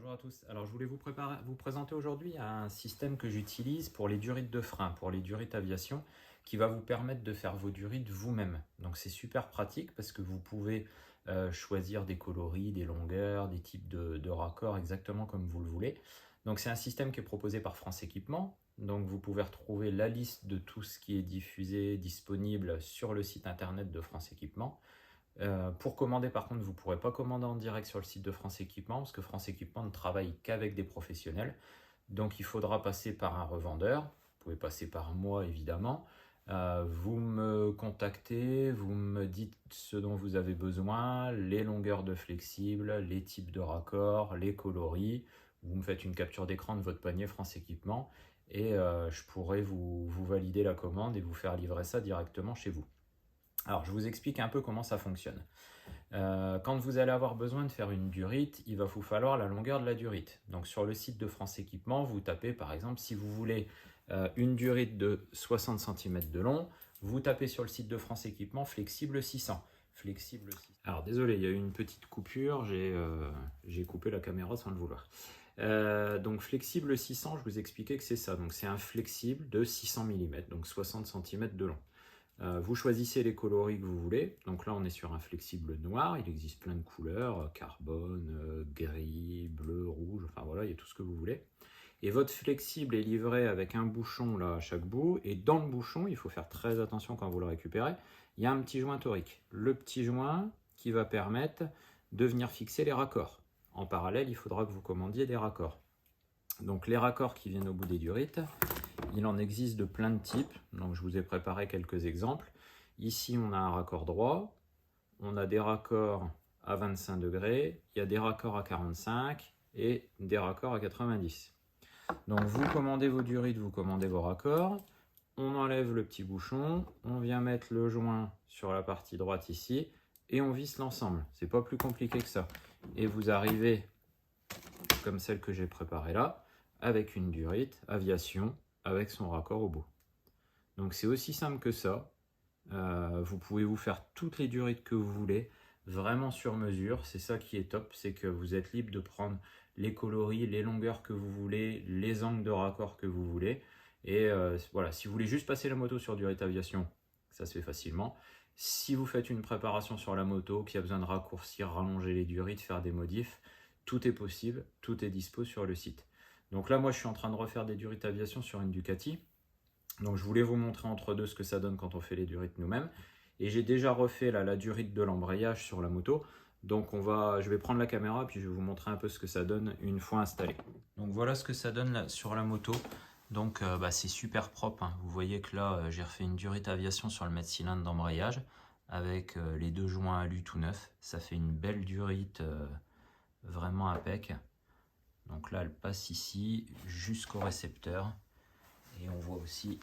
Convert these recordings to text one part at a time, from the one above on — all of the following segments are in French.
Bonjour à tous. Alors je voulais vous présenter aujourd'hui un système que j'utilise pour les durites de frein, pour les durites aviation, qui va vous permettre de faire vos durites vous-même. Donc c'est super pratique parce que vous pouvez choisir des coloris, des longueurs, des types de raccords exactement comme vous le voulez. Donc c'est un système qui est proposé par France Équipement. Donc vous pouvez retrouver la liste de tout ce qui est diffusé, disponible sur le site internet de France Équipement. Pour commander, par contre, vous ne pourrez pas commander en direct sur le site de France Équipement parce que France Équipement ne travaille qu'avec des professionnels. Donc, il faudra passer par un revendeur. Vous pouvez passer par moi, évidemment. Vous me contactez, vous me dites ce dont vous avez besoin, les longueurs de flexibles, les types de raccords, les coloris. Vous me faites une capture d'écran de votre panier France Équipement et je pourrai vous valider la commande et vous faire livrer ça directement chez vous. Alors, je vous explique un peu comment ça fonctionne. Quand vous allez avoir besoin de faire une durite, il va vous falloir la longueur de la durite. Donc, sur le site de France Équipement, vous tapez par exemple, si vous voulez une durite de 60 cm de long, vous tapez sur le site de France Équipement flexible 600. Flexible 600. Alors, désolé, il y a eu une petite coupure, j'ai coupé la caméra sans le vouloir. Donc, flexible 600, je vous expliquais que c'est ça. Donc, c'est un flexible de 600 mm, donc 60 cm de long. Vous choisissez les coloris que vous voulez. Donc là, on est sur un flexible noir. Il existe plein de couleurs, carbone, gris, bleu, rouge, enfin voilà, il y a tout ce que vous voulez. Et votre flexible est livré avec un bouchon là à chaque bout. Et dans le bouchon, il faut faire très attention quand vous le récupérez, il y a un petit joint torique. Le petit joint qui va permettre de venir fixer les raccords. En parallèle, il faudra que vous commandiez des raccords. Donc les raccords qui viennent au bout des durites, il en existe de plein de types, donc je vous ai préparé quelques exemples. Ici, on a un raccord droit, on a des raccords à 25 degrés, il y a des raccords à 45 et des raccords à 90. Donc vous commandez vos durites, vous commandez vos raccords, on enlève le petit bouchon, on vient mettre le joint sur la partie droite ici et on visse l'ensemble. C'est pas plus compliqué que ça. Et vous arrivez, comme celle que j'ai préparée là, avec une durite aviation avec son raccord au bout. Donc c'est aussi simple que ça. Vous pouvez vous faire toutes les durites que vous voulez, vraiment sur mesure. C'est ça qui est top, c'est que vous êtes libre de prendre les coloris, les longueurs que vous voulez, les angles de raccord que vous voulez. Et voilà, si vous voulez juste passer la moto sur durite aviation, ça se fait facilement. Si vous faites une préparation sur la moto, qu'il y a besoin de raccourcir, rallonger les durites, faire des modifs, tout est possible, tout est dispo sur le site. Donc là, moi, je suis en train de refaire des durites aviation sur une Ducati. Donc je voulais vous montrer entre deux ce que ça donne quand on fait les durites nous-mêmes. Et j'ai déjà refait là, la durite de l'embrayage sur la moto. Donc je vais prendre la caméra puis je vais vous montrer un peu ce que ça donne une fois installé. Donc voilà ce que ça donne là, sur la moto. Donc c'est super propre, hein. Vous voyez que là, j'ai refait une durite aviation sur le mètre-cylindre d'embrayage avec les deux joints alu tout neufs. Ça fait une belle durite vraiment impec. Donc là, elle passe ici jusqu'au récepteur. Et on voit aussi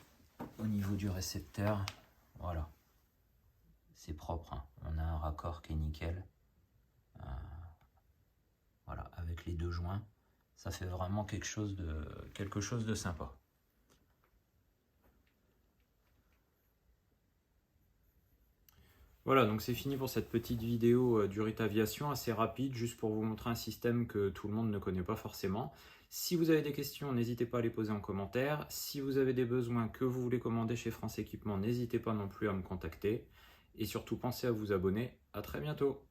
au niveau du récepteur, voilà, c'est propre, hein. On a un raccord qui est nickel. Voilà, avec les deux joints, ça fait vraiment quelque chose de sympa. Voilà, donc c'est fini pour cette petite vidéo durite aviation assez rapide, juste pour vous montrer un système que tout le monde ne connaît pas forcément. Si vous avez des questions, n'hésitez pas à les poser en commentaire. Si vous avez des besoins que vous voulez commander chez France Équipement, n'hésitez pas non plus à me contacter. Et surtout, pensez à vous abonner. À très bientôt.